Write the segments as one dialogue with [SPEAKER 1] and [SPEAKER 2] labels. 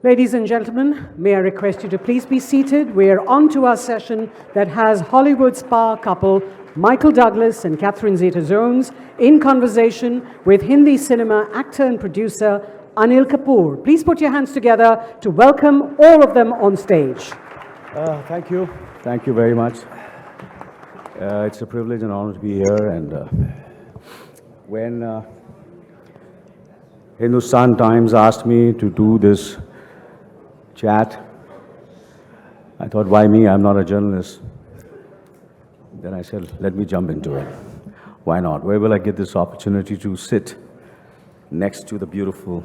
[SPEAKER 1] Ladies and gentlemen, may I request you to please be seated. We're on to our session that has Hollywood star couple Michael Douglas and Catherine Zeta-Jones in conversation with Hindi cinema actor and producer Anil Kapoor. Please put your hands together to welcome all of them on stage.
[SPEAKER 2] Thank you. Thank you very much. It's a privilege and honor to be here. And when Hindustan Times asked me to do this chat, I thought, why me? I'm not a journalist. Then I said, let me jump into it. Why not? Where will I get this opportunity to sit next to the beautiful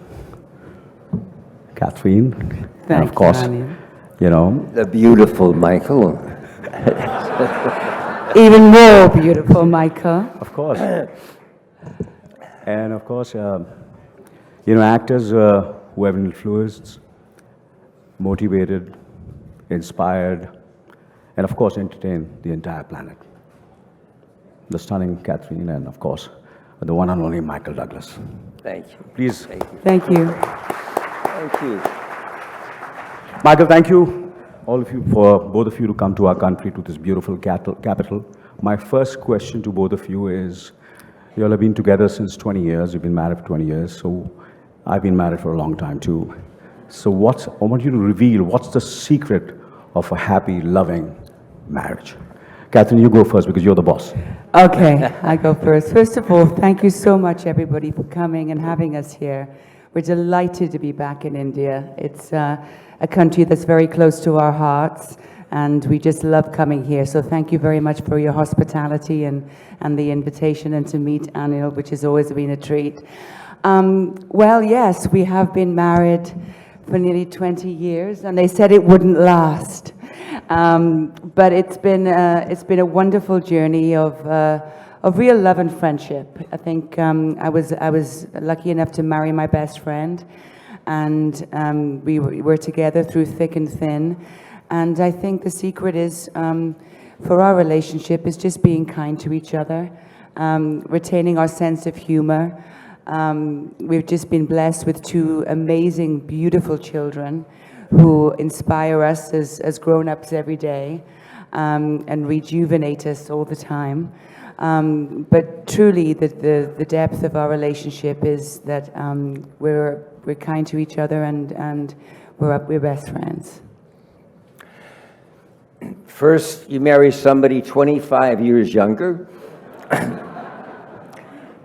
[SPEAKER 2] Catherine? And of course, you know.
[SPEAKER 3] The beautiful Michael.
[SPEAKER 4] Even more beautiful, Michael.
[SPEAKER 2] Of course. And of course, you know, actors who have influenced, motivated, inspired, and of course entertained the entire planet. The stunning Catherine and of course the one and only Michael Douglas.
[SPEAKER 3] Thank you.
[SPEAKER 2] Please.
[SPEAKER 3] Thank you.
[SPEAKER 4] Thank you.
[SPEAKER 3] Thank you.
[SPEAKER 2] Michael, thank you, all of you, for both of you to come to our country, to this beautiful capital. My first question to both of you is, you all have been together since 20 years, you've been married for 20 years, so I've been married for a long time too. So I want you to reveal, what's the secret of a happy, loving marriage? Catherine, you go first because you're the boss.
[SPEAKER 4] Okay, I go first. First of all, thank you so much, everybody, for coming and having us here. We're delighted to be back in India. It's a country that's very close to our hearts, and we just love coming here. So thank you very much for your hospitality and the invitation, and to meet Anil, which has always been a treat. Well, yes, we have been married for nearly 20 years, and they said it wouldn't last. But it's been a wonderful journey of real love and friendship. I think I was lucky enough to marry my best friend, and we were together through thick and thin. And I think the secret is, for our relationship, is just being kind to each other, retaining our sense of humor. We've just been blessed with two amazing, beautiful children who inspire us as grown-ups every day, and rejuvenate us all the time. But truly, the depth of our relationship is that we're kind to each other, and we're best friends.
[SPEAKER 3] First, you marry somebody 25 years younger.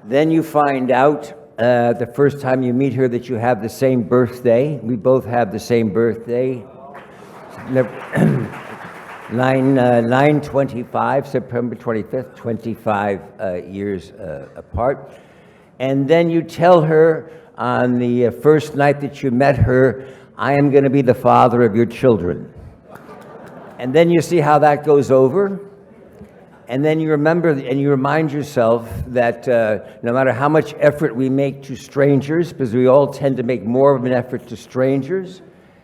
[SPEAKER 3] Then you find out the first time you meet her that you have the same birthday. We both have the same birthday. 9/25, September 25th, 25 years apart. And then you tell her on the first night that you met her, I am going to be the father of your children. And then you see how that goes over. And then you remember and you remind yourself that no matter how much effort we make to strangers, because we all tend to make more of an effort to strangers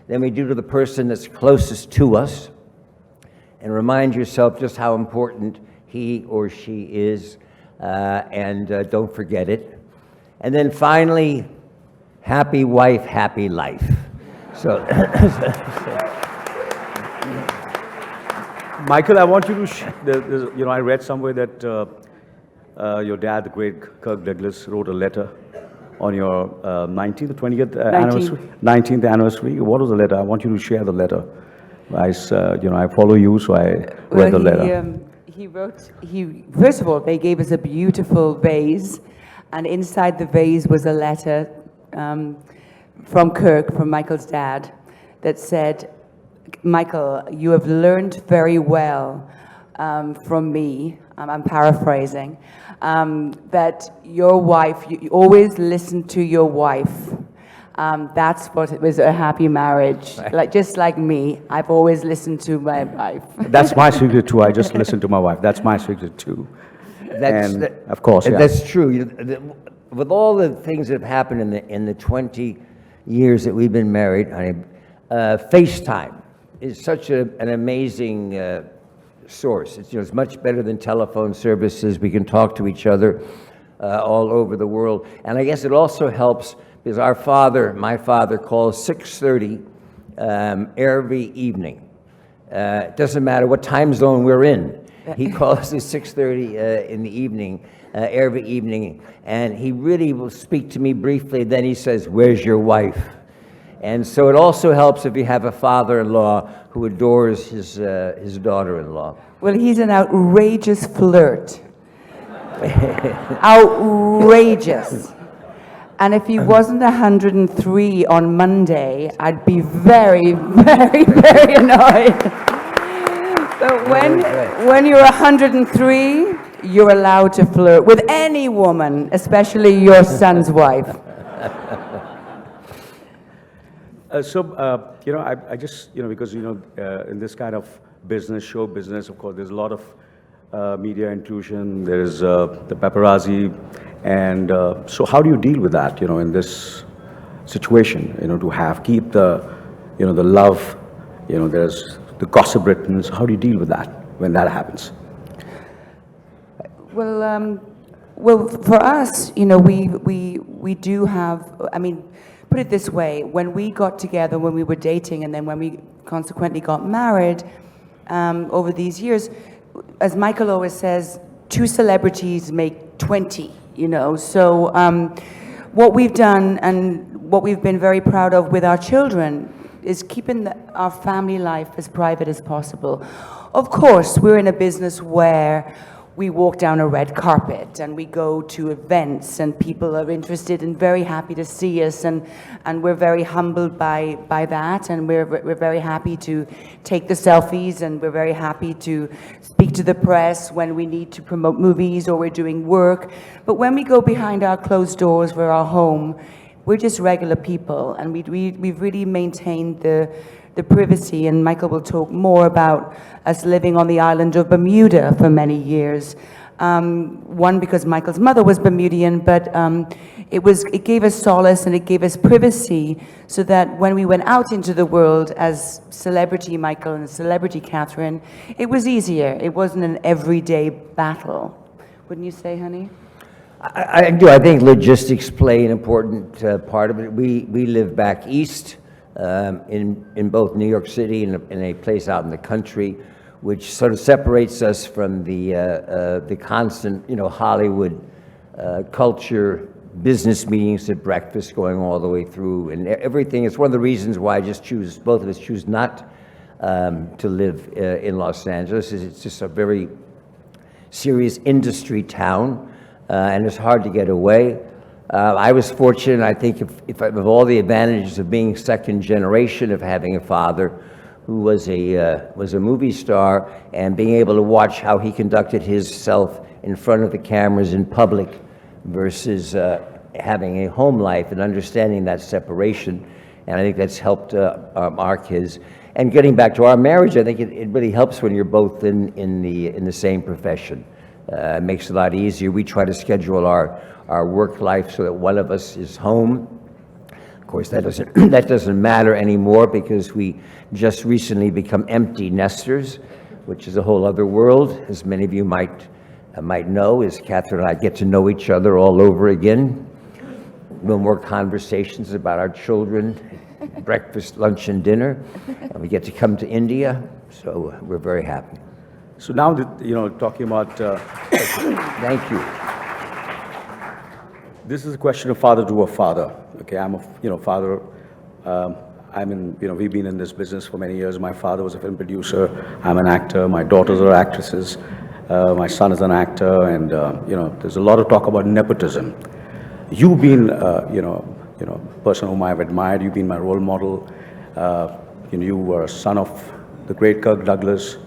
[SPEAKER 3] than we do to the person that's closest to us, and remind yourself just how important he or she is, and don't forget it. And then finally, happy wife, happy life. So.
[SPEAKER 2] Michael, I want you to, you know, I read somewhere that your dad, the great Kirk Douglas, wrote a letter on your 19th or 20th anniversary? 19th anniversary. What was the letter? I want you to share the letter. You know, I follow you, so I read the letter.
[SPEAKER 4] He wrote, first of all, they gave us a beautiful vase, and inside the vase was a letter from Kirk, from Michael's dad, that said, Michael, you have learned very well from me, I'm paraphrasing, that your wife, you always listen to your wife. That's what it was, a happy marriage. Right. Just like me, I've always listened to my wife.
[SPEAKER 2] That's my secret too. I just listen to my wife. That's my secret too. Of course, yeah.
[SPEAKER 3] That's true. With all the things that have happened in the 20 years that we've been married, FaceTime is such an amazing source. It's much better than telephone services. We can talk to each other all over the world. And I guess it also helps because my father calls 6:30 every evening. It doesn't matter what time zone we're in. He calls at 6:30 in the evening, every evening, and he really will speak to me briefly, then he says, "Where's your wife?" And so it also helps if you have a father-in-law who adores his daughter-in-law.
[SPEAKER 4] Well, he's an outrageous flirt. Outrageous. And if he wasn't 103 on Monday, I'd be very, very, very annoyed. But when you're 103, you're allowed to flirt with any woman, especially your son's wife.
[SPEAKER 2] I just, because, in this kind of business, show business, of course, there's a lot of media intrusion, there's the paparazzi, and so how do you deal with that, in this situation, to keep the, the love, there's the gossip written, so how do you deal with that when that happens?
[SPEAKER 4] Well, for us, we do have, put it this way, when we got together, when we were dating, and then when we consequently got married, over these years, as Michael always says, 2 celebrities make 20, So what we've done and what we've been very proud of with our children is keeping our family life as private as possible. Of course, we're in a business where we walk down a red carpet and we go to events and people are interested and very happy to see us, and we're very humbled by that, and we're very happy to take the selfies, and we're very happy to speak to the press when we need to promote movies or we're doing work. But when we go behind our closed doors for our home, we're just regular people, and we've really maintained the privacy, and Michael will talk more about us living on the island of Bermuda for many years. One, because Michael's mother was Bermudian, but it gave us solace and it gave us privacy, so that when we went out into the world as celebrity Michael and celebrity Catherine, it was easier. It wasn't an everyday battle. Wouldn't you say, honey?
[SPEAKER 3] I do. I think logistics play an important part of it. We live back east, in both New York City and in a place out in the country, which sort of separates us from the constant, Hollywood culture, business meetings at breakfast going all the way through, and everything. It's one of the reasons why both of us choose not to live in Los Angeles. It's just a very serious industry town, and it's hard to get away. I was fortunate, I think, if of all the advantages of being second generation, of having a father who was a movie star, and being able to watch how he conducted himself in front of the cameras in public versus having a home life, and understanding that separation. And I think that's helped our kids. And getting back to our marriage, I think it really helps when you're both in the same profession. It makes it a lot easier. We try to schedule our work life so that one of us is home. Of course, that doesn't matter anymore, because we just recently become empty nesters, which is a whole other world. As many of you might know, as Catherine and I get to know each other all over again. No more conversations about our children, breakfast, lunch, and dinner. And we get to come to India, so we're very happy.
[SPEAKER 2] So now that, talking about...
[SPEAKER 3] Thank you.
[SPEAKER 2] This is a question of father to a father. Okay, I'm a, father. We've been in this business for many years. My father was a film producer. I'm an actor. My daughters are actresses. My son is an actor, and there's a lot of talk about nepotism. You've been, a person whom I've admired. You've been my role model. You were a son of the great Kirk Douglas,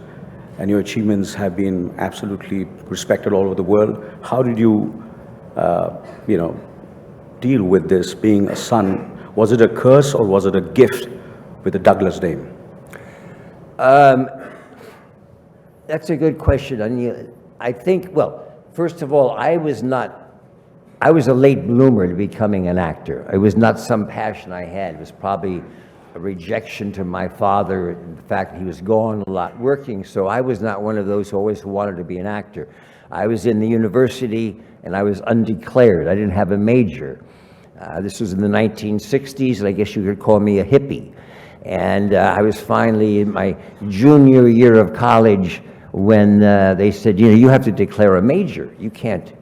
[SPEAKER 2] and your achievements have been absolutely respected all over the world. How did you, deal with this, being a son? Was it a curse or was it a gift with the Douglas name?
[SPEAKER 3] That's a good question, Anil. I think, well, first of all, I was a late bloomer to becoming an actor. It was not some passion I had. It was probably a rejection to my father, and the fact that he was gone a lot working, so I was not one of those who always wanted to be an actor. I was in the university, and I was undeclared. I didn't have a major. This was in the 1960s, and I guess you could call me a hippie. And I was finally in my junior year of college when they said, you know, you have to declare a major. You can't.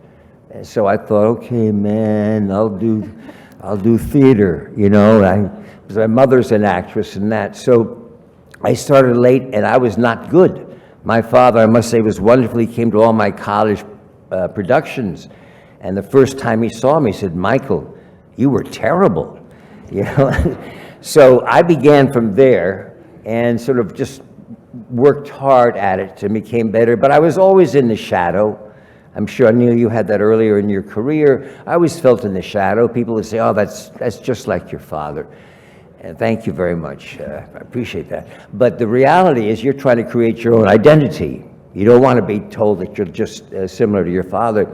[SPEAKER 3] And so I thought, okay, man, I'll do theater, you know. Because my mother's an actress and that. So I started late, and I was not good. My father, I must say, was wonderful. He came to all my college productions. And the first time he saw me, he said, Michael, you were terrible, you know. So I began from there and sort of just worked hard at it and became better. But I was always in the shadow. I'm sure, Anil, you had that earlier in your career. I always felt in the shadow. People would say, oh, that's just like your father. And thank you very much. I appreciate that. But the reality is you're trying to create your own identity. You don't want to be told that you're just similar to your father.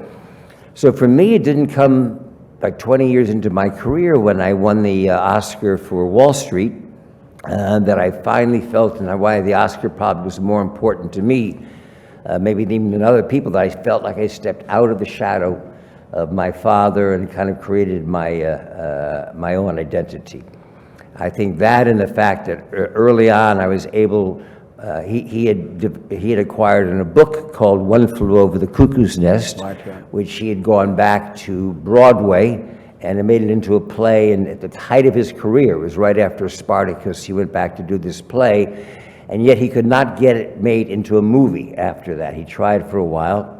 [SPEAKER 3] So for me, it didn't come like 20 years into my career when I won the Oscar for Wall Street that I finally felt, and why the Oscar probably was more important to me, maybe even than other people, that I felt like I stepped out of the shadow of my father and kind of created my, my own identity. I think that, and the fact that early on I was able, he had acquired in a book called One Flew Over the Cuckoo's Nest, right, yeah, which he had gone back to Broadway, and it made it into a play. And at the height of his career, it was right after Spartacus, he went back to do this play, and yet he could not get it made into a movie after that. He tried for a while.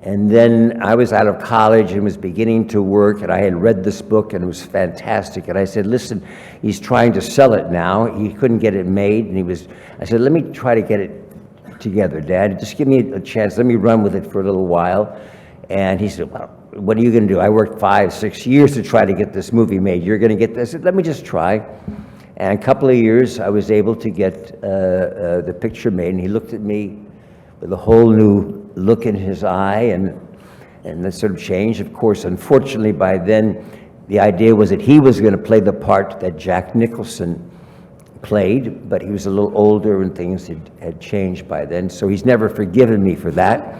[SPEAKER 3] And then I was out of college and was beginning to work, and I had read this book, and it was fantastic. And I said, listen, he's trying to sell it now. He couldn't get it made, and I said, let me try to get it together, Dad. Just give me a chance. Let me run with it for a little while. And he said, well, what are you going to do? I worked 5-6 years to try to get this movie made. You're going to get this? I said, let me just try. And a couple of years, I was able to get the picture made, and he looked at me with a whole new look in his eye, and that sort of changed. Of course, unfortunately, by then, the idea was that he was going to play the part that Jack Nicholson played, but he was a little older and things had changed by then, so he's never forgiven me for that.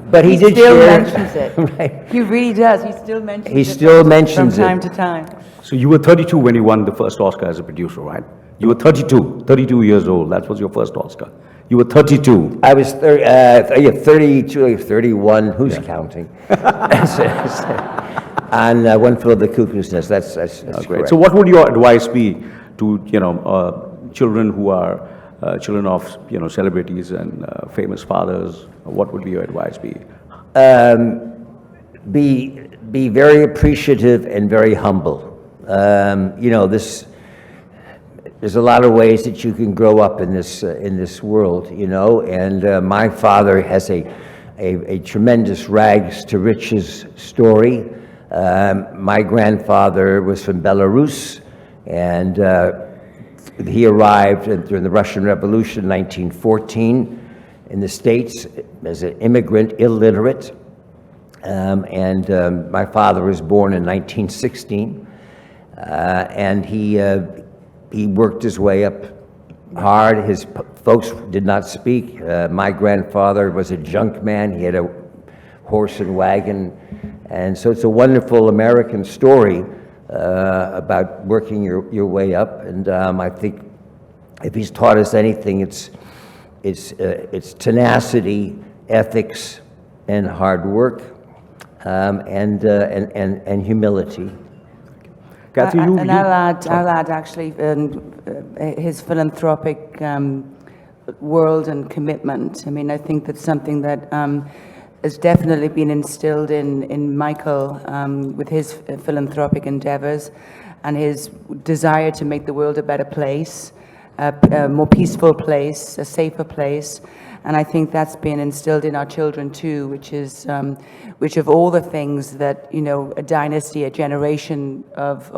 [SPEAKER 3] But he did
[SPEAKER 4] still
[SPEAKER 3] share
[SPEAKER 4] mentions it.
[SPEAKER 3] Right.
[SPEAKER 4] He really does. He still mentions it.
[SPEAKER 3] He still mentions
[SPEAKER 4] from time
[SPEAKER 3] it.
[SPEAKER 4] to time.
[SPEAKER 2] So you were 32 when you won the first Oscar as a producer, right? You were 32 years old. That was your first Oscar. You were 32.
[SPEAKER 3] I was 32, 31, who's counting? And One Flew Over the Cuckoo's Nest, that's
[SPEAKER 2] Great.
[SPEAKER 3] correct.
[SPEAKER 2] So what would your advice be to, children who are children of, celebrities and famous fathers? What would be your advice be?
[SPEAKER 3] Be very appreciative and very humble. There's a lot of ways that you can grow up in this world, and my father has a tremendous rags to riches story. My grandfather was from Belarus, and he arrived during the Russian Revolution in 1914 in the States as an immigrant, illiterate, and my father was born in 1916, and he worked his way up hard. His folks did not speak. My grandfather was a junk man. He had a horse and wagon. And so it's a wonderful American story about working your way up. And I think if he's taught us anything, it's tenacity, ethics, and hard work, and humility.
[SPEAKER 2] Kathy,
[SPEAKER 4] and I'll add actually his philanthropic world and commitment. I mean, I think that's something that has definitely been instilled in Michael with his philanthropic endeavors and his desire to make the world a better place, a more peaceful place, a safer place. And I think that's been instilled in our children too, which of all the things that, a dynasty, a generation of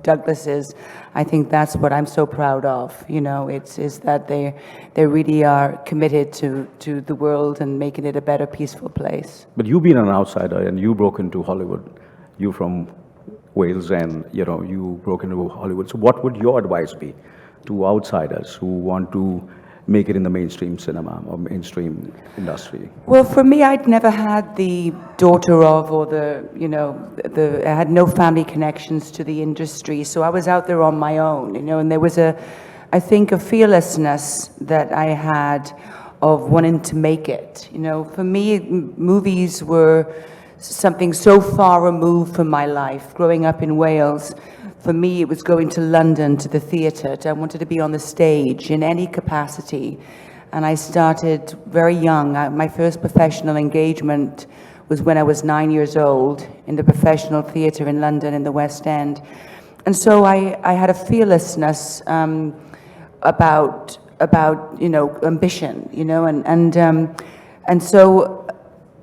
[SPEAKER 4] Douglases, I think that's what I'm so proud of. Is that they really are committed to the world and making it a better, peaceful place.
[SPEAKER 2] But you've been an outsider and you broke into Hollywood. You're from Wales and, you broke into Hollywood. So what would your advice be to outsiders who want to make it in the mainstream cinema or mainstream industry?
[SPEAKER 4] Well, for me, I'd never had the daughter of or I had no family connections to the industry, so I was out there on my own, and there was I think a fearlessness that I had of wanting to make it. For me, movies were something so far removed from my life. Growing up in Wales, for me, it was going to London, to the theatre. I wanted to be on the stage in any capacity. And I started very young. My first professional engagement was when I was 9 years old in the professional theatre in London in the West End. And so I had a fearlessness about ambition, and so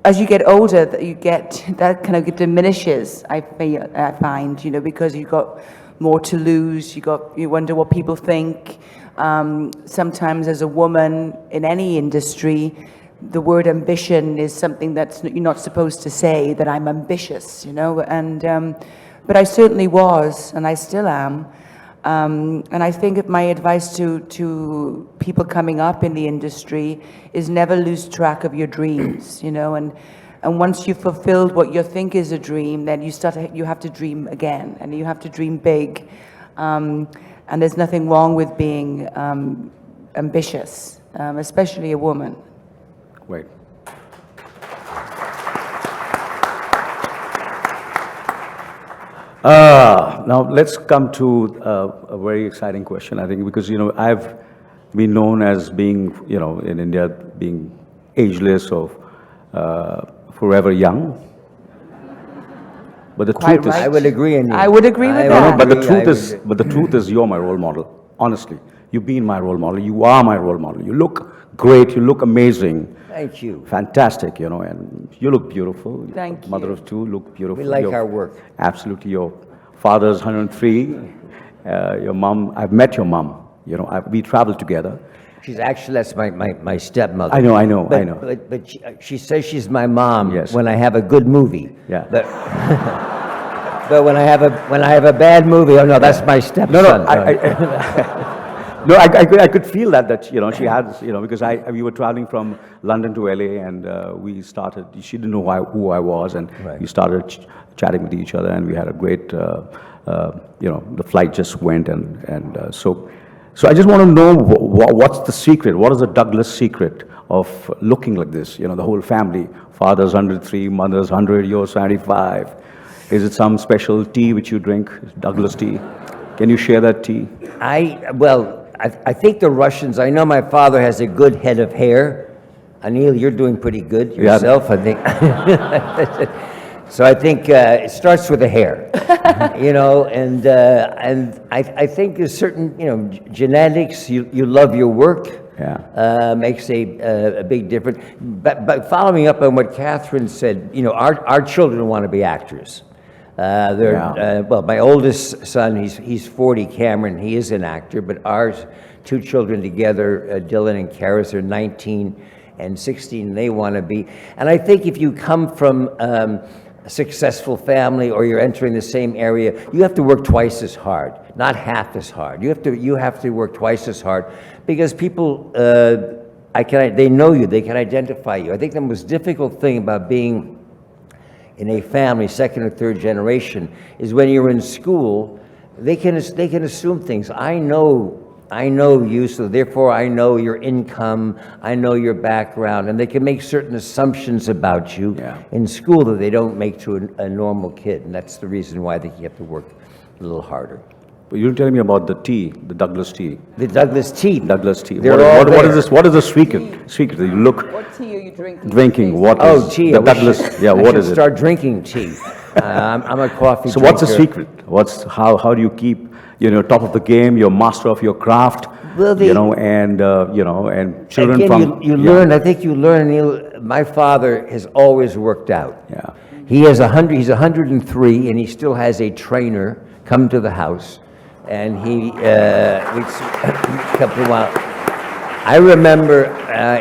[SPEAKER 4] as you get older, that kind of diminishes. I find, because you've got more to lose. You wonder what people think. Sometimes, as a woman in any industry, the word ambition is something you're not supposed to say. That I'm ambitious, but I certainly was, and I still am. And I think my advice to people coming up in the industry is never lose track of your dreams, and once you've fulfilled what you think is a dream, then you have to dream again, and you have to dream big. And there's nothing wrong with being ambitious, especially a woman.
[SPEAKER 2] Wait. Now let's come to a very exciting question, I think, because I've been known as being, in India, being ageless or forever young. But the truth is,
[SPEAKER 3] I would agree on you.
[SPEAKER 4] I would agree with that.
[SPEAKER 2] but the truth is, you're my role model. Honestly, you've been my role model. You are my role model. You look great. You look amazing.
[SPEAKER 3] Thank you.
[SPEAKER 2] Fantastic, and you look beautiful.
[SPEAKER 4] Thank you.
[SPEAKER 2] Mother of two, look beautiful.
[SPEAKER 3] We like our work.
[SPEAKER 2] Absolutely. Your father's 103. Your mom, I've met your mom. We traveled together.
[SPEAKER 3] That's my stepmother.
[SPEAKER 2] I know.
[SPEAKER 3] But she says she's my mom.
[SPEAKER 2] Yes.
[SPEAKER 3] When I have a good movie.
[SPEAKER 2] Yeah.
[SPEAKER 3] But when I have a bad movie, oh no, that's my stepson.
[SPEAKER 2] No, I could feel that she had, because we were traveling from London to LA, and we started. She didn't know who I was, and
[SPEAKER 3] Right.
[SPEAKER 2] we started chatting with each other, and we had a great, the flight just went, and so I just want to know what's the secret. What is the Douglas secret of looking like this? The whole family, father's 103, mother's 100, you're 75. Is it some special tea which you drink, Douglas tea? Can you share that tea?
[SPEAKER 3] I think the Russians, I know my father has a good head of hair. Anil, you're doing pretty good yourself, I think. So I think it starts with the hair, and I think there's certain, genetics, you love your work, makes a big difference. But following up on what Catherine said, our children want to be actors. My oldest son, he's 40, Cameron, he is an actor, but our two children together, Dylan and Karis, are 19 and 16, they want to be. And I think if you come from a successful family or you're entering the same area, you have to work twice as hard, not half as hard. You have to work twice as hard, because people, they know you, they can identify you. I think the most difficult thing about being in a family, second or third generation, is when you're in school, they can assume things. I know you, so therefore I know your income, I know your background, and they can make certain assumptions about you in school that they don't make to a normal kid, and that's the reason why you have to work a little harder.
[SPEAKER 2] But you're telling me about the tea, the Douglas tea.
[SPEAKER 3] The Douglas tea.
[SPEAKER 2] Douglas tea.
[SPEAKER 3] What
[SPEAKER 2] is this? What is the secret? Secret that you look.
[SPEAKER 4] What tea are you drinking?
[SPEAKER 2] Drinking. What is
[SPEAKER 3] tea.
[SPEAKER 2] the Douglas? What is it?
[SPEAKER 3] Start drinking tea. I'm a coffee
[SPEAKER 2] So
[SPEAKER 3] drinker.
[SPEAKER 2] what's the secret? How do you keep top of the game? You're master of your craft.
[SPEAKER 3] Well,
[SPEAKER 2] and children
[SPEAKER 3] again,
[SPEAKER 2] from
[SPEAKER 3] you learn. I think you learn. My father has always worked out.
[SPEAKER 2] Yeah.
[SPEAKER 3] He's 103, and he still has a trainer come to the house. And I remember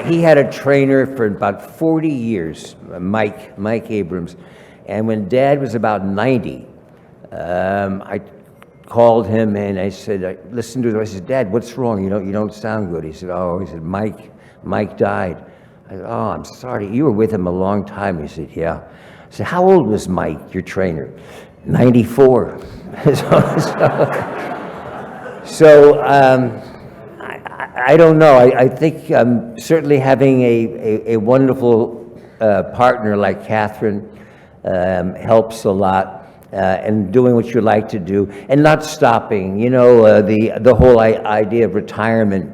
[SPEAKER 3] he had a trainer for about 40 years, Mike Abrams. And when Dad was about 90, I called him and I said, I listened to him. I said, Dad, what's wrong? You don't sound good. He said, oh, he said, Mike died. I said, oh, I'm sorry. You were with him a long time. He said, yeah. I said, how old was Mike, your trainer? 94. So I don't know. I think certainly having a wonderful partner like Catherine helps a lot. And doing what you like to do, and not stopping. You know, the whole idea of retirement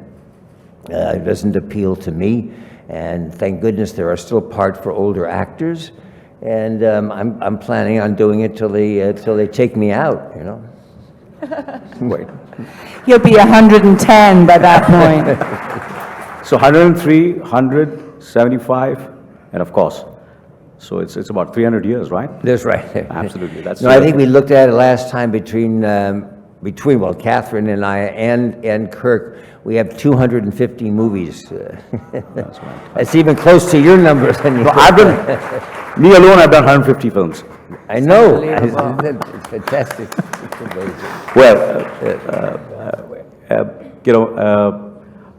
[SPEAKER 3] doesn't appeal to me. And thank goodness there are still parts for older actors. And I'm planning on doing it till they take me out. You know.
[SPEAKER 2] Wait.
[SPEAKER 4] You'll be 110 by that point.
[SPEAKER 2] So 103, 100, 75, and of course. So it's about 300 years, right?
[SPEAKER 3] That's right.
[SPEAKER 2] Absolutely. That's
[SPEAKER 3] no, I think we looked at it last time between well, Catherine and I and Kirk. We have 250 movies.
[SPEAKER 2] That's right.
[SPEAKER 3] It's even close to your numbers.
[SPEAKER 2] No, me alone, I've done 150 films.
[SPEAKER 3] I know.
[SPEAKER 4] Unbelievable.
[SPEAKER 3] It's fantastic. It's amazing.
[SPEAKER 2] Well,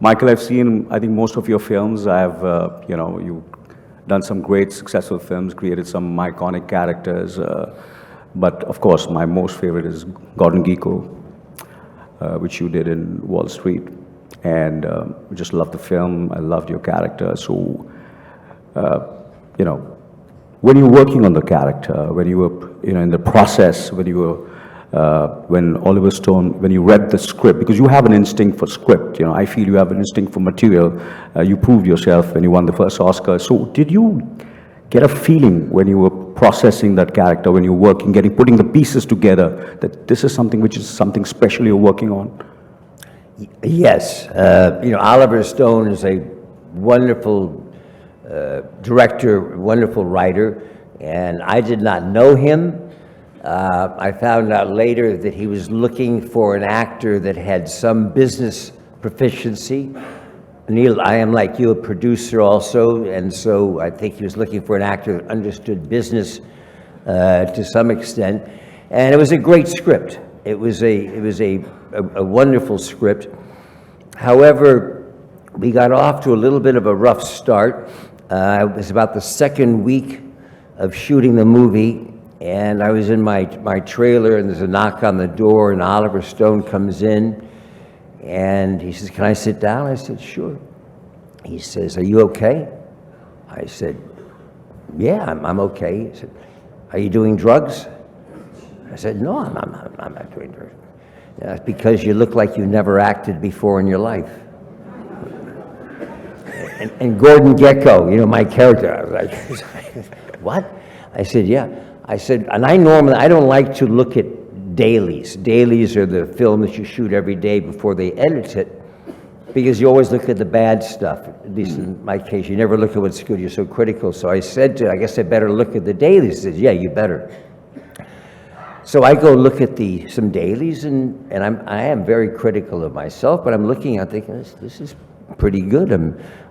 [SPEAKER 2] Michael, I've seen, I think, most of your films. You've done some great, successful films, created some iconic characters. But of course, my most favorite is Gordon Gekko, which you did in Wall Street. And I just loved the film. I loved your character. So, when you're working on the character, when you were, in the process, when you were, when Oliver Stone, when you read the script, because you have an instinct for script, I feel you have an instinct for material. You proved yourself when you won the first Oscar. So did you get a feeling when you were processing that character, when you're working, putting the pieces together, that this is something which is something special you're working on?
[SPEAKER 3] Yes. Oliver Stone is a wonderful director, wonderful writer, and I did not know him. I found out later that he was looking for an actor that had some business proficiency. Anil, I am like you, a producer also, and so I think he was looking for an actor that understood business to some extent. And it was a great script. It was a wonderful script. However, we got off to a little bit of a rough start. It was about the second week of shooting the movie, and I was in my trailer, and there's a knock on the door, and Oliver Stone comes in, and he says, "Can I sit down?" I said, "Sure." He says, "Are you okay?" I said, "Yeah, I'm okay." He said, "Are you doing drugs?" I said, "No, I'm not doing drugs." "Yeah, it's because you look like you never acted before in your life." And Gordon Gekko, my character, I was like, "What?" I said, "Yeah." I said, and I don't like to look at dailies. Dailies are the film that you shoot every day before they edit it, because you always look at the bad stuff. At least in my case, you never look at what's good. You're so critical. So I said I guess I better look at the dailies. He says, "Yeah, you better." So I go look at some dailies, and I am very critical of myself, but I'm looking at thinking, this is pretty good.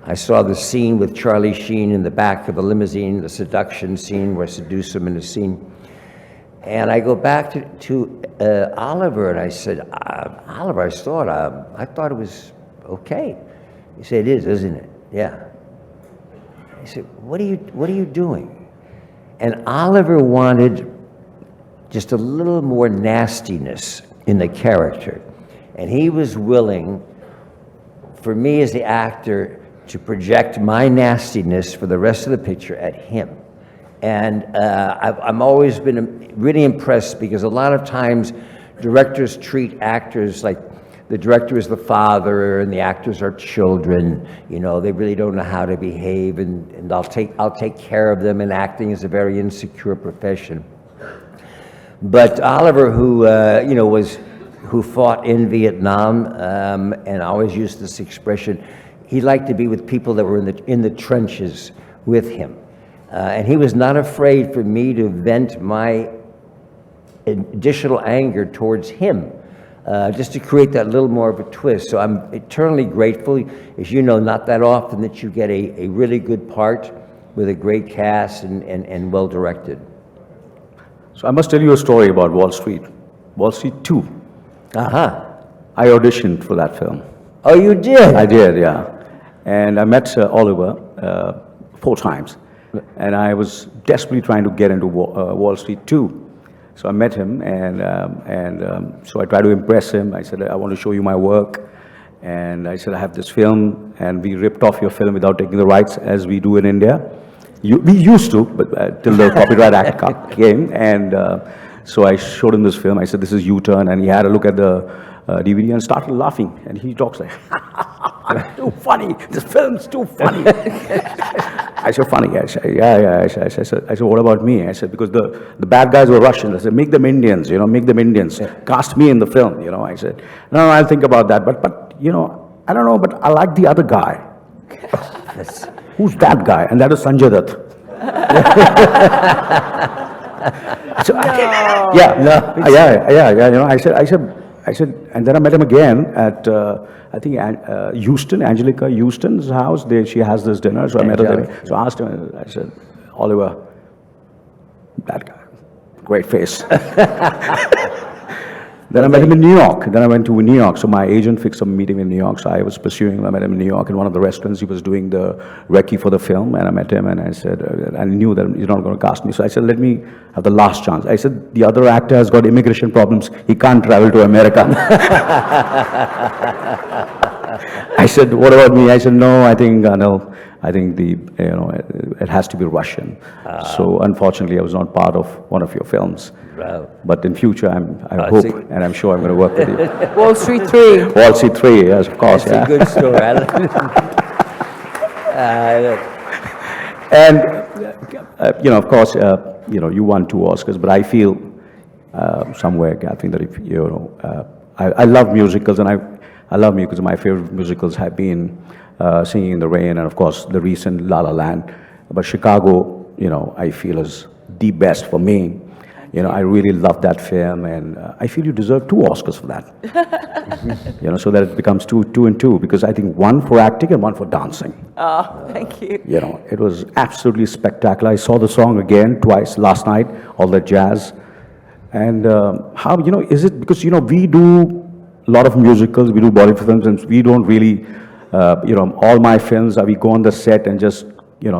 [SPEAKER 3] I saw the scene with Charlie Sheen in the back of the limousine, the seduction scene where I seduce him in a scene. And I go back to Oliver, and I said, "Oliver, I thought it was okay." He said, "It is, isn't it?" "Yeah." He said, what are you doing?" And Oliver wanted just a little more nastiness in the character. And he was willing for me as the actor to project my nastiness for the rest of the picture at him. And I've always been really impressed, because a lot of times directors treat actors like the director is the father and the actors are children. They really don't know how to behave, and I'll take care of them, and acting is a very insecure profession. But Oliver, who fought in Vietnam, and I always used this expression, he liked to be with people that were in the trenches with him. And he was not afraid for me to vent my additional anger towards him, just to create that little more of a twist. So I'm eternally grateful. As you know, not that often that you get a really good part with a great cast and well directed.
[SPEAKER 2] So I must tell you a story about Wall Street. Wall Street 2.
[SPEAKER 3] Uh-huh.
[SPEAKER 2] I auditioned for that film.
[SPEAKER 3] Oh, you did?
[SPEAKER 2] I did, yeah. And I met Oliver 4 times. And I was desperately trying to get into Wall Street too. So I met him, and so I tried to impress him. I said, I want to show you my work. And I said, I have this film, and we ripped off your film without taking the rights, as we do in India. We used to, but till the Copyright Act came. And so I showed him this film. I said, this is U-Turn. And he had a look at the DVD and started laughing. And he talks like, too funny. This film's too funny. I said, funny. I said, yeah. I said, what about me? I said, because the bad guys were Russians. I said, make them Indians, make them Indians. Cast me in the film, I said, no, I'll think about that. But I don't know, but I like the other guy. Who's that guy? And that is Sanjay Dutt. So, I said, and then I met him again at, I think, Angelica Houston's house. She has this dinner, so I met her there. So I asked him, I said, Oliver, that guy, great face. Then I met him in New York. Then I went to New York. So my agent fixed a meeting in New York. So I was pursuing him. I met him in New York in one of the restaurants. He was doing the recce for the film. And I met him and I said, I knew that he's not going to cast me. So I said, let me have the last chance. I said, the other actor has got immigration problems. He can't travel to America. I said, what about me? I said, no, I think, Anil, it has to be Russian. So unfortunately, I was not part of one of your films.
[SPEAKER 3] Wow.
[SPEAKER 2] But in future, I hope, and I'm sure I'm going to work with you.
[SPEAKER 4] Wall Street 3.
[SPEAKER 2] Wall Street 3, yes, of course.
[SPEAKER 3] That's a good story.
[SPEAKER 2] And, of course, you won 2 Oscars, but I feel somewhere, Catherine, that if, I love musicals, and I love musicals. My favorite musicals have been Singing in the Rain, and of course, the recent La La Land. But Chicago, I feel is the best for me. I really love that film, and I feel you deserve 2 Oscars for that. So that it becomes two and two, because I think 1 for acting and 1 for dancing.
[SPEAKER 4] Oh, thank you.
[SPEAKER 2] It was absolutely spectacular. I saw the song again twice last night, all that jazz. And how, is it, because, we do a lot of musicals, we do Bollywood films, and we don't really, all my films, we go on the set and just,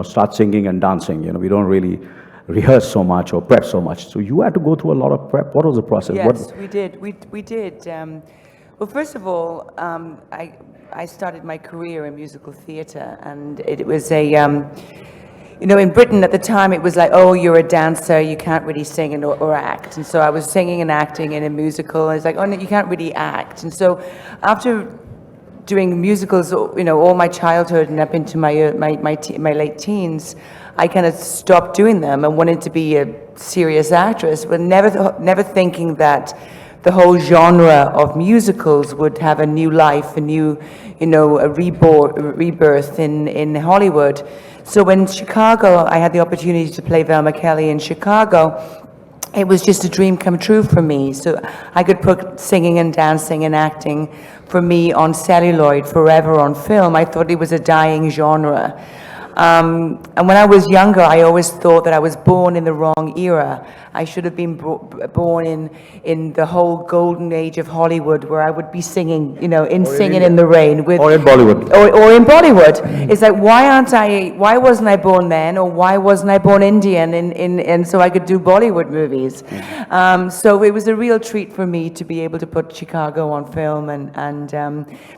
[SPEAKER 2] start singing and dancing. We don't really rehearse so much or prep so much. So you had to go through a lot of prep. What was the process?
[SPEAKER 4] Yes, we did. We did. Well, first of all, I started my career in musical theatre, and it was a, in Britain at the time, it was like, oh, you're a dancer, you can't really sing or act. And so I was singing and acting in a musical, and it's like, oh, no, you can't really act. And so after doing musicals, all my childhood and up into my late teens, I kind of stopped doing them and wanted to be a serious actress, but never thinking that the whole genre of musicals would have a new life, a new, a rebirth in Hollywood. So in Chicago, I had the opportunity to play Velma Kelly in Chicago. It was just a dream come true for me. So I could put singing and dancing and acting for me on celluloid forever on film. I thought it was a dying genre. And when I was younger, I always thought that I was born in the wrong era. I should have been born in the whole golden age of Hollywood, where I would be singing, in Singing in the Rain with,
[SPEAKER 2] or in Bollywood,
[SPEAKER 4] or in Bollywood. It's like, why wasn't I born then, or why wasn't I born Indian, and so I could do Bollywood movies? So it was a real treat for me to be able to put Chicago on film, and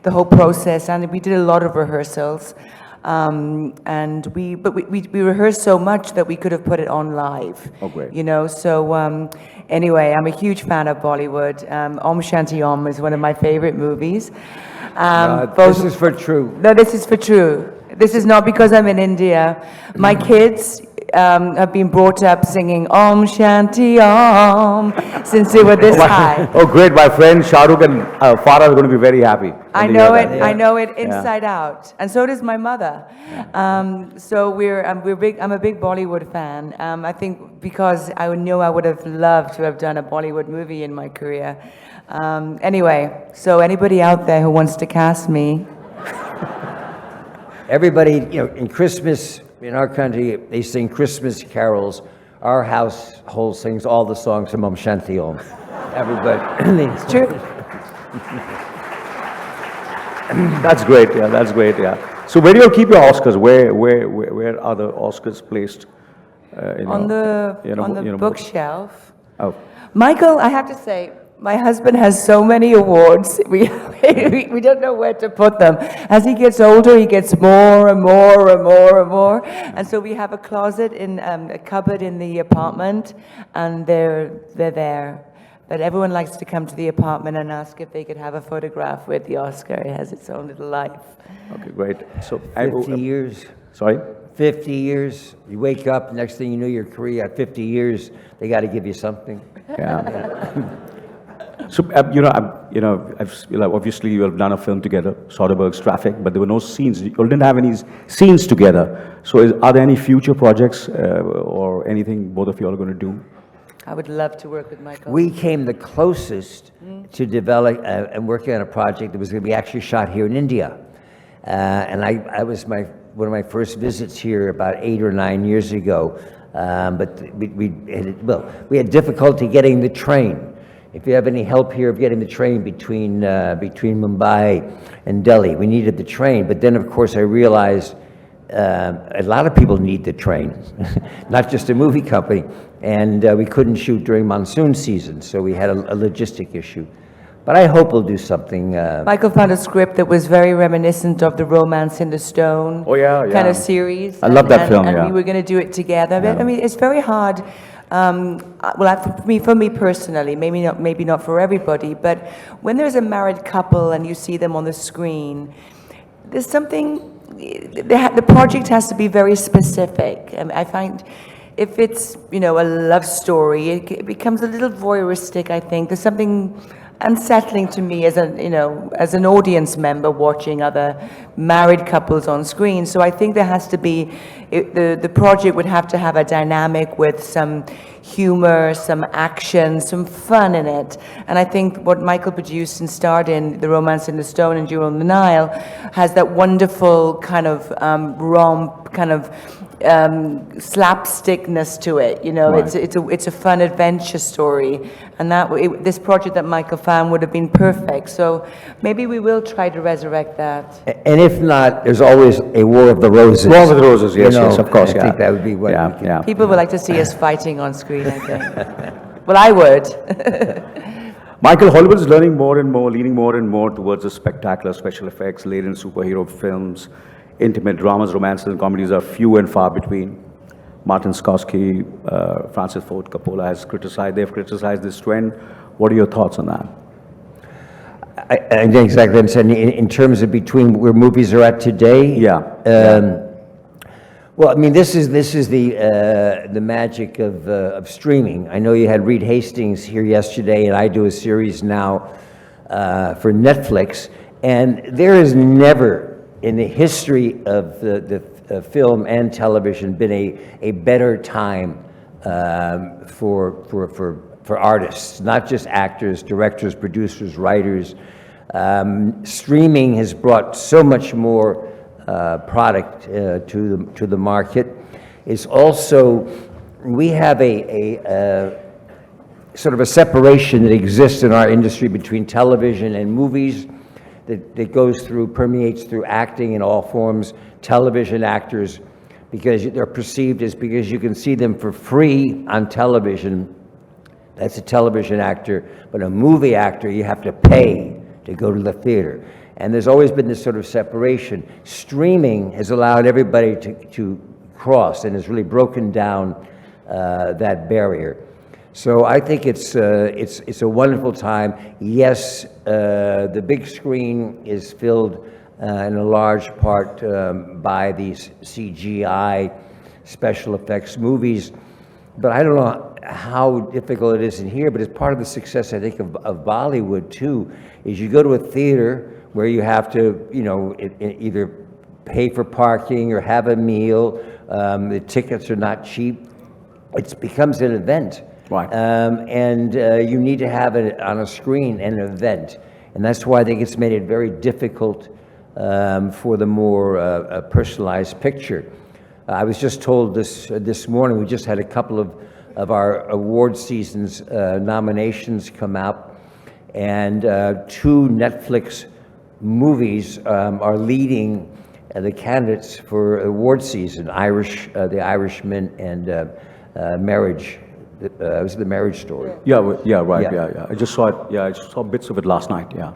[SPEAKER 4] the whole process. And we did a lot of rehearsals. And we rehearsed so much that we could have put it on live.
[SPEAKER 2] Oh, great.
[SPEAKER 4] So anyway, I'm a huge fan of Bollywood. Om Shanti Om is one of my favorite movies.
[SPEAKER 3] This is for true.
[SPEAKER 4] No, this is for true. This is not because I'm in India. My kids have been brought up singing Om Shanti Om since they were this high.
[SPEAKER 2] Oh, great. My friend Shahrukh and Farah are going to be very happy.
[SPEAKER 4] I know it. Yeah. I know it inside out, and so does my mother. So I'm a big Bollywood fan. I think because I know I would have loved to have done a Bollywood movie in my career. Anyway, so anybody out there who wants to cast me.
[SPEAKER 3] Everybody, in Christmas, in our country, they sing Christmas carols. Our household sings all the songs from Om Shanti Om. Everybody.
[SPEAKER 4] It's true.
[SPEAKER 2] That's great, yeah, that's great, yeah. So where do you keep your Oscars? Where are the Oscars placed?
[SPEAKER 4] On the bookshelf.
[SPEAKER 2] Oh,
[SPEAKER 4] Michael, I have to say, my husband has so many awards. We don't know where to put them. As he gets older, he gets more and more and more and more. And so we have a closet in a cupboard in the apartment, and they're there. But everyone likes to come to the apartment and ask if they could have a photograph with the Oscar. It has its own little life.
[SPEAKER 2] okay, great. So
[SPEAKER 3] 50 years.
[SPEAKER 2] Sorry?
[SPEAKER 3] 50 years. You wake up, next thing you know, your career at 50 years, they got to give you something.
[SPEAKER 2] Yeah. So, obviously you have done a film together, Soderbergh's Traffic, but there were no scenes. You didn't have any scenes together. So are there any future projects or anything both of you are going to do?
[SPEAKER 4] I would love to work with Michael.
[SPEAKER 3] We came the closest to develop and working on a project that was going to be actually shot here in India. And I was one of my first visits here about 8 or 9 years ago. But we had difficulty getting the train. If you have any help here of getting the train between Mumbai and Delhi, we needed the train. But then, of course, I realized a lot of people need the train, not just a movie company. And we couldn't shoot during monsoon season, so we had a logistic issue. But I hope we'll do something.
[SPEAKER 4] Michael found a script that was very reminiscent of the Romance in the Stone kind of series.
[SPEAKER 2] I love that film,
[SPEAKER 4] and
[SPEAKER 2] yeah.
[SPEAKER 4] we were going to do it together. But, I mean, it's very hard. For me personally, maybe not for everybody, but when there's a married couple and you see them on the screen, there's something, the project has to be very specific. I find if it's, a love story, it becomes a little voyeuristic, I think. There's something unsettling to me as an audience member watching other married couples on screen. So I think there has to be, the project would have to have a dynamic with some humor, some action, some fun in it. And I think what Michael produced and starred in, The Romance in the Stone and Jewel on the Nile, has that wonderful kind of romp, kind of slapstickness to it.
[SPEAKER 2] Right.
[SPEAKER 4] It's a fun adventure story, and this project that Michael found would have been perfect. So maybe we will try to resurrect that.
[SPEAKER 3] And if not, there's always a War of the Roses.
[SPEAKER 2] War of the Roses, yes, yes, of course.
[SPEAKER 3] I think that would be what we could.
[SPEAKER 4] People would like to see us fighting on screen, I think. Well, I would.
[SPEAKER 2] Michael, Hollywood is learning more and more, leaning more and more towards the spectacular special effects, laden superhero films. Intimate dramas, romances, and comedies are few and far between. Martin Scorsese, Francis Ford Coppola they've criticized this trend. What are your thoughts on that?
[SPEAKER 3] I exactly understand. In terms of between where movies are at today?
[SPEAKER 2] Yeah.
[SPEAKER 3] Well, I mean, this is the magic of streaming. I know you had Reed Hastings here yesterday, and I do a series now for Netflix, and there is never in the history of the film and television been a better time for artists, not just actors, directors, producers, writers. Streaming has brought so much more product to the market. It's also, we have a sort of a separation that exists in our industry between television and movies that permeates through acting in all forms. Television actors, because they're perceived as, because you can see them for free on television, that's a television actor, but a movie actor, you have to pay to go to the theater. And there's always been this sort of separation. Streaming has allowed everybody to cross and has really broken down that barrier. So I think it's a wonderful time. Yes, the big screen is filled in a large part by these CGI special effects movies, but I don't know how difficult it is in here, but it's part of the success, I think, of Bollywood too, is you go to a theater where you have to, either pay for parking or have a meal, the tickets are not cheap, it becomes an event.
[SPEAKER 2] Right.
[SPEAKER 3] And you need to have it on a screen, an event. And that's why I think it's made it very difficult for the more personalized picture. I was just told this morning, we just had a couple of our award seasons nominations come out, and 2 Netflix movies are leading the candidates for award season, The Irishman and Marriage. It was The Marriage Story.
[SPEAKER 2] Yeah, right,
[SPEAKER 3] Yeah.
[SPEAKER 2] yeah. I just saw it, I just saw bits of it last night, yeah.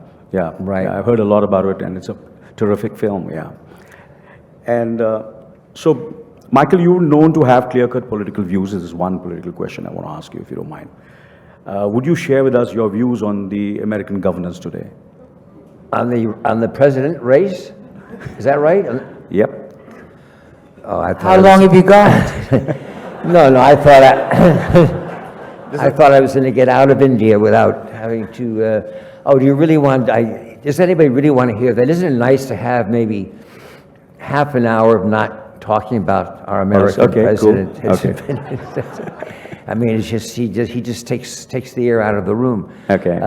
[SPEAKER 3] Right.
[SPEAKER 2] Yeah, I heard a lot about it, and it's a terrific film, yeah. And so, Michael, you're known to have clear-cut political views. This is one political question I want to ask you, if you don't mind. Would you share with us your views on the American governance today?
[SPEAKER 3] On the president race? Is that right?
[SPEAKER 2] Yep.
[SPEAKER 3] Oh, I thought
[SPEAKER 4] How long have you got?
[SPEAKER 3] No, I thought I thought I was going to get out of India without having to. Oh, do you really want? Does anybody really want to hear that? Isn't it nice to have maybe half an hour of not talking about our American president?
[SPEAKER 2] Cool. Okay.
[SPEAKER 3] I mean, it's just he just takes the air out of the room.
[SPEAKER 2] Okay.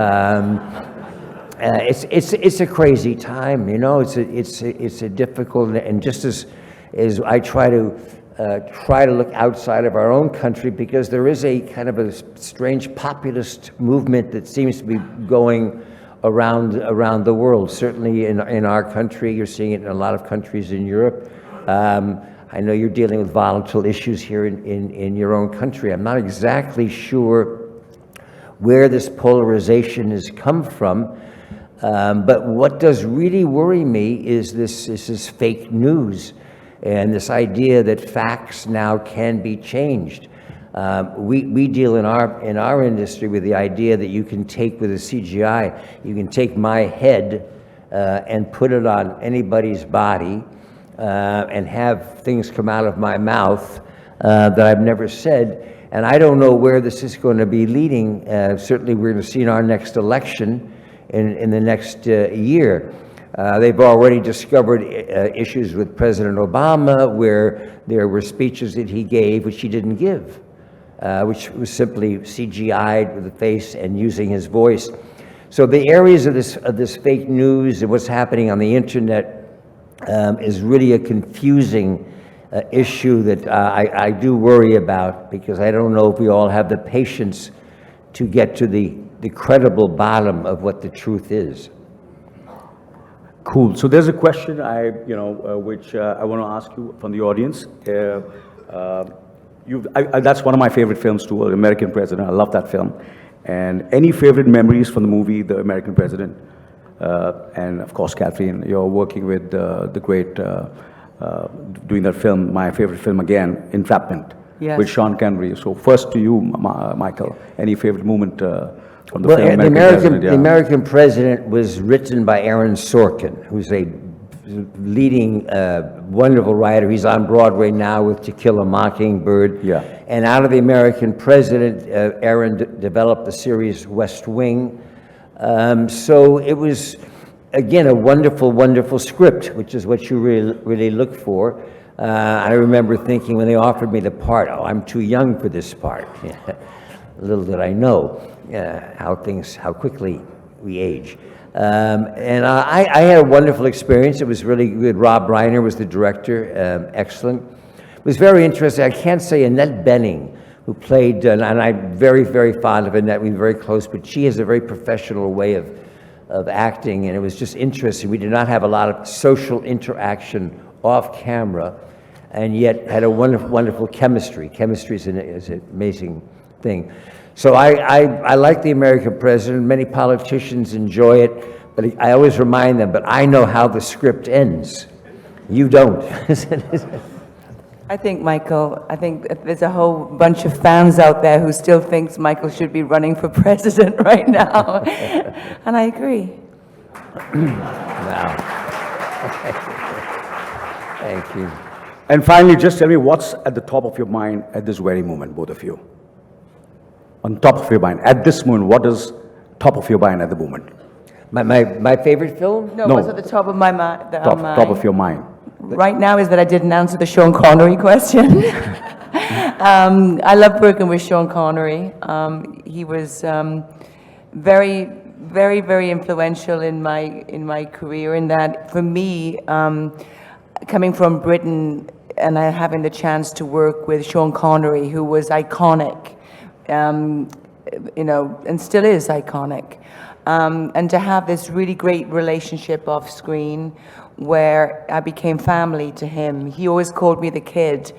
[SPEAKER 3] It's a crazy time, you know. It's a difficult, and just as I try to look outside of our own country, because there is a kind of a strange populist movement that seems to be going around the world. Certainly in our country, you're seeing it in a lot of countries in Europe. I know you're dealing with volatile issues here in your own country. I'm not exactly sure where this polarization has come from, but what does really worry me is this fake news and this idea that facts now can be changed. We deal in our industry with the idea that you can take with a CGI, you can take my head and put it on anybody's body and have things come out of my mouth that I've never said. And I don't know where this is going to be leading. Certainly we're going to see in our next election in the next year. They've already discovered issues with President Obama where there were speeches that he gave which he didn't give, which was simply CGI'd with the face and using his voice. So the areas of this fake news and what's happening on the internet is really a confusing issue that I do worry about, because I don't know if we all have the patience to get to the credible bottom of what the truth is.
[SPEAKER 2] Cool. So there's a question which I want to ask you from the audience. That's one of my favorite films too, American President. I love that film. And any favorite memories from the movie, The American President? And of course, Catherine, you're working with the great, doing that film, my favorite film again, Entrapment,
[SPEAKER 4] Yes.
[SPEAKER 2] with Sean Connery. So first to you, Michael, any favorite moment from the film, American President?
[SPEAKER 3] The American President was written by Aaron Sorkin, who's a leading wonderful writer. He's on Broadway now with To Kill a Mockingbird.
[SPEAKER 2] Yeah.
[SPEAKER 3] And out of The American President, Aaron developed the series West Wing. So it was, again, a wonderful, wonderful script, which is what you really look for. I remember thinking when they offered me the part, oh, I'm too young for this part. Little did I know how quickly we age. And I had a wonderful experience. It was really good. Rob Reiner was the director, excellent. It was very interesting. I can't say Annette Bening, who played, and I'm very, very fond of Annette, we were very close, but she has a very professional way of acting, and it was just interesting. We did not have a lot of social interaction off camera, and yet had a wonderful, wonderful chemistry. Chemistry is an amazing thing. So I like The American President. Many politicians enjoy it, but I always remind them, but I know how the script ends. You don't.
[SPEAKER 4] I think, Michael, there's a whole bunch of fans out there who still thinks Michael should be running for president right now. And I agree.
[SPEAKER 3] Wow. Thank you.
[SPEAKER 2] And finally, just tell me what's at the top of your mind at this very moment, both of you. On top of your mind, at this moment, what is top of your mind at the moment?
[SPEAKER 3] My favorite film?
[SPEAKER 4] No,
[SPEAKER 2] No.
[SPEAKER 4] what's at the top of my mind?
[SPEAKER 2] Top of your mind.
[SPEAKER 4] Right now is that I didn't answer the Sean Connery question. I love working with Sean Connery. He was very, very, very influential in my career, in that for me, coming from Britain and having the chance to work with Sean Connery, who was iconic, and still is iconic. and to have this really great relationship off screen where I became family to him. He always called me the kid.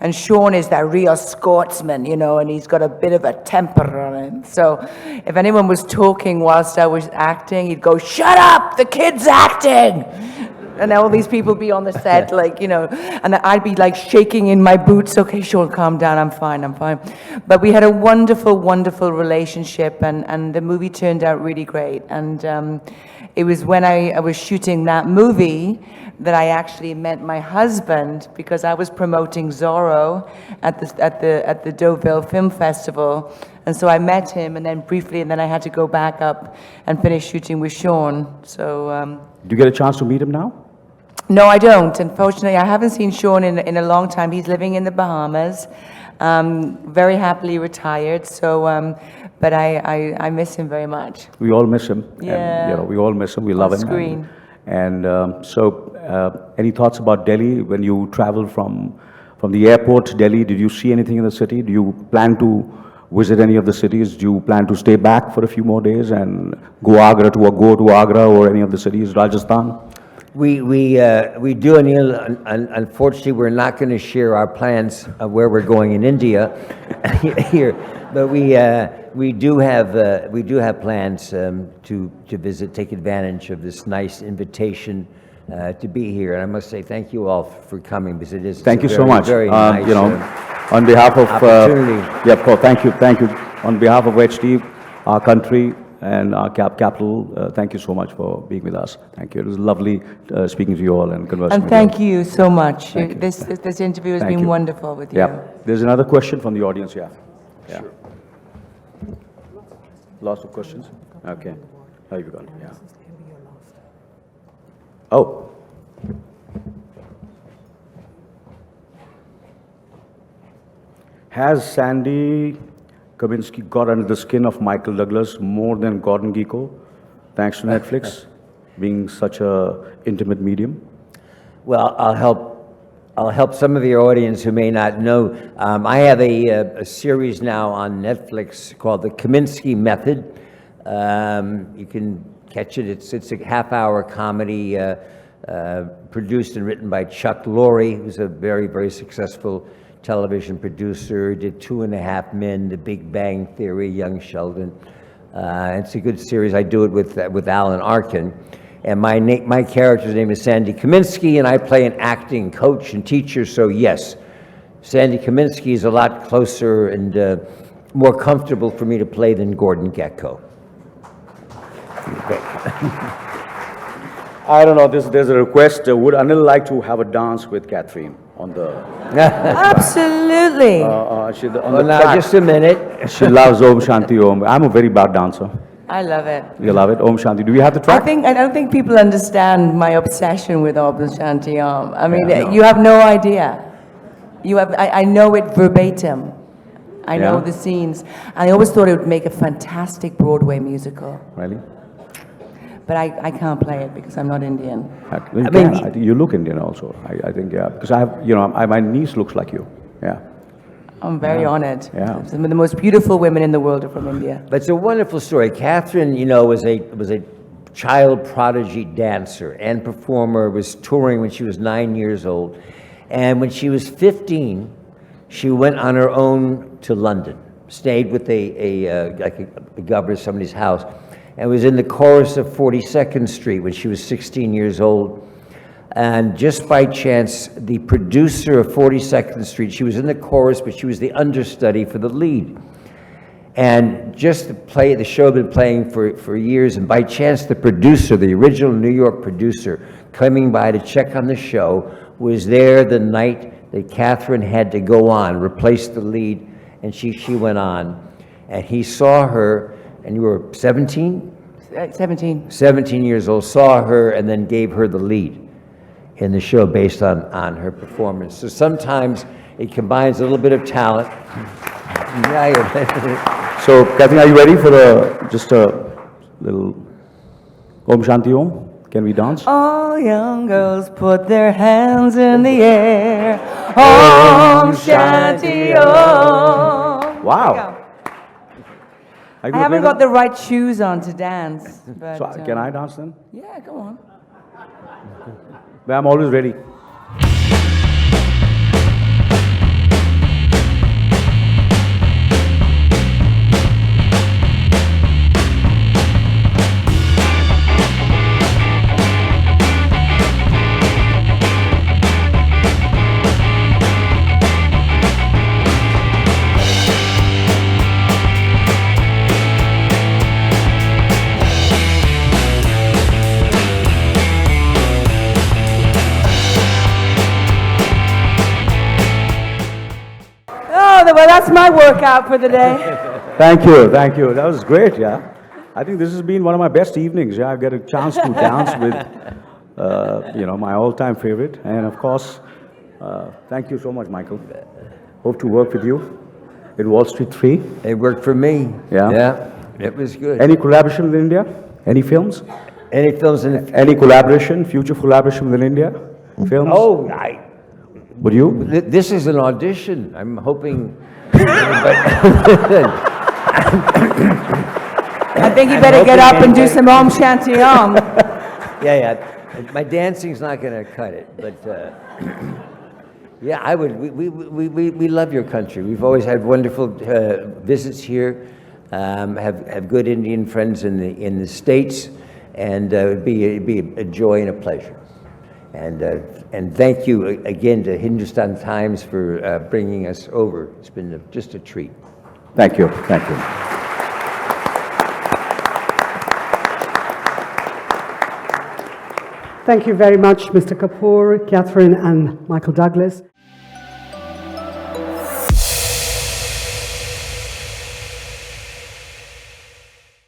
[SPEAKER 4] And Sean is that real Scotsman, you know, and he's got a bit of a temper on him. So if anyone was talking whilst I was acting, he'd go, "Shut up, the kid's acting!" And all these people be on the set, like, you know, and I'd be like shaking in my boots. "Okay, Sean, calm down, I'm fine. But we had a wonderful, wonderful relationship, and the movie turned out really great. And it was when I was shooting that movie that I actually met my husband, because I was promoting Zorro at the Deauville Film Festival. And so I met him, and then briefly, and then I had to go back up and finish shooting with Sean. So
[SPEAKER 2] Do you get a chance to meet him now?
[SPEAKER 4] no, I don't. Unfortunately, I haven't seen Sean in a long time. He's living in the Bahamas, very happily retired. So, but I miss him very much.
[SPEAKER 2] We all miss him.
[SPEAKER 4] Yeah.
[SPEAKER 2] And, you know, we all miss him. We love him.
[SPEAKER 4] Screen.
[SPEAKER 2] And any thoughts about Delhi when you traveled from the airport to Delhi? Did you see anything in the city? Do you plan to visit any of the cities? Do you plan to stay back for a few more days and go to Agra or any of the cities, Rajasthan?
[SPEAKER 3] We do, Anil. Unfortunately, we're not going to share our plans of where we're going in India here, but we do have plans to visit, take advantage of this nice invitation to be here. And I must say thank you all for coming, because it is
[SPEAKER 2] Thank you so much.
[SPEAKER 3] Very nice,
[SPEAKER 2] you know, on behalf of
[SPEAKER 3] opportunity.
[SPEAKER 2] yeah, of course, thank you. On behalf of HD, our country, and our capital, thank you so much for being with us. Thank you. It was lovely speaking to you all and conversing
[SPEAKER 4] And
[SPEAKER 2] with
[SPEAKER 4] thank you so much.
[SPEAKER 2] Thank you.
[SPEAKER 4] This interview has
[SPEAKER 2] Thank
[SPEAKER 4] been
[SPEAKER 2] you.
[SPEAKER 4] wonderful with you.
[SPEAKER 2] Yeah. There's another question from the audience, yeah. Sure. Lots of questions? Okay. How you going? Yeah. Oh. Has Sandy Kaminski got under the skin of Michael Douglas more than Gordon Gekko, thanks to Netflix being such a intimate medium?
[SPEAKER 3] Well, I'll help some of your audience who may not know. I have a series now on Netflix called The Kaminski Method. You can catch it. It's a half-hour comedy produced and written by Chuck Lorre, who's a very, very successful television producer. Did 2.5 Men, The Big Bang Theory, Young Sheldon. It's a good series. I do it with Alan Arkin. And my character's name is Sandy Kaminski, and I play an acting coach and teacher. So yes, Sandy Kaminski is a lot closer and more comfortable for me to play than Gordon Gekko. Okay.
[SPEAKER 2] I don't know, there's a request. Would Anil like to have a dance with Catherine on the...
[SPEAKER 4] Absolutely.
[SPEAKER 3] Now, just a minute.
[SPEAKER 2] She loves Om Shanti Om. I'm a very bad dancer.
[SPEAKER 4] I love it.
[SPEAKER 2] You love it? Om Shanti. Do we have the track?
[SPEAKER 4] I don't think people understand my obsession with Om Shanti Om. I mean,
[SPEAKER 2] Yeah, no.
[SPEAKER 4] you have no idea. I know it verbatim. I know
[SPEAKER 2] Yeah.
[SPEAKER 4] the scenes. I always thought it would make a fantastic Broadway musical.
[SPEAKER 2] Really?
[SPEAKER 4] But I can't play it because I'm not Indian.
[SPEAKER 2] I think you look Indian also. I think, yeah. Because I have, you know, my niece looks like you. Yeah.
[SPEAKER 4] I'm very honored.
[SPEAKER 2] Yeah.
[SPEAKER 4] Some of the most beautiful women in the world are from India.
[SPEAKER 3] But it's a wonderful story. Catherine, you know, was a child prodigy dancer and performer, was touring when she was 9 years old. And when she was 15, she went on her own to London, stayed with a governor of somebody's house, and was in the chorus of 42nd Street when she was 16 years old. And just by chance, the producer of 42nd Street, she was in the chorus, but she was the understudy for the lead. And just the show had been playing for years, and by chance, the producer, the original New York producer, coming by to check on the show, was there the night that Catherine had to go on, replace the lead, and she went on. And he saw her, and you were 17?
[SPEAKER 4] 17.
[SPEAKER 3] 17 years old, saw her, and then gave her the lead in the show based on her performance. So sometimes it combines a little bit of talent.
[SPEAKER 2] So, Catherine, are you ready for just a little Om Shanti Om? Can we dance?
[SPEAKER 4] All young girls put their hands in the air. Om Shanti Om.
[SPEAKER 2] Wow. Are you
[SPEAKER 4] I
[SPEAKER 2] gonna
[SPEAKER 4] haven't
[SPEAKER 2] play
[SPEAKER 4] got the right shoes on to dance. But,
[SPEAKER 2] So can I dance then?
[SPEAKER 4] Yeah, go on.
[SPEAKER 2] But I'm always ready.
[SPEAKER 4] Oh, well, that's my workout for the day.
[SPEAKER 2] Thank you, thank you. That was great, yeah. I think this has been one of my best evenings. Yeah, I get a chance to dance with, my all-time favorite. And of course, thank you so much, Michael. Hope to work with you in Wall Street 3.
[SPEAKER 3] It worked for me.
[SPEAKER 2] Yeah.
[SPEAKER 3] Yeah, it was good.
[SPEAKER 2] Any collaboration with India? Any films?
[SPEAKER 3] Any films in the...
[SPEAKER 2] Any collaboration, future collaboration with India? Films?
[SPEAKER 3] Oh,
[SPEAKER 2] Would you?
[SPEAKER 3] this is an audition. I'm hoping...
[SPEAKER 4] I think you better get up and do some Om Shanti Om.
[SPEAKER 3] Yeah. My dancing's not going to cut it, but yeah, I would. We love your country. We've always had wonderful visits here. Have good Indian friends in the States, and it'd be a joy and a pleasure. And thank you again to Hindustan Times for bringing us over. It's been just a treat.
[SPEAKER 2] Thank you, thank you.
[SPEAKER 1] Thank you very much, Mr. Kapoor, Catherine, and Michael Douglas.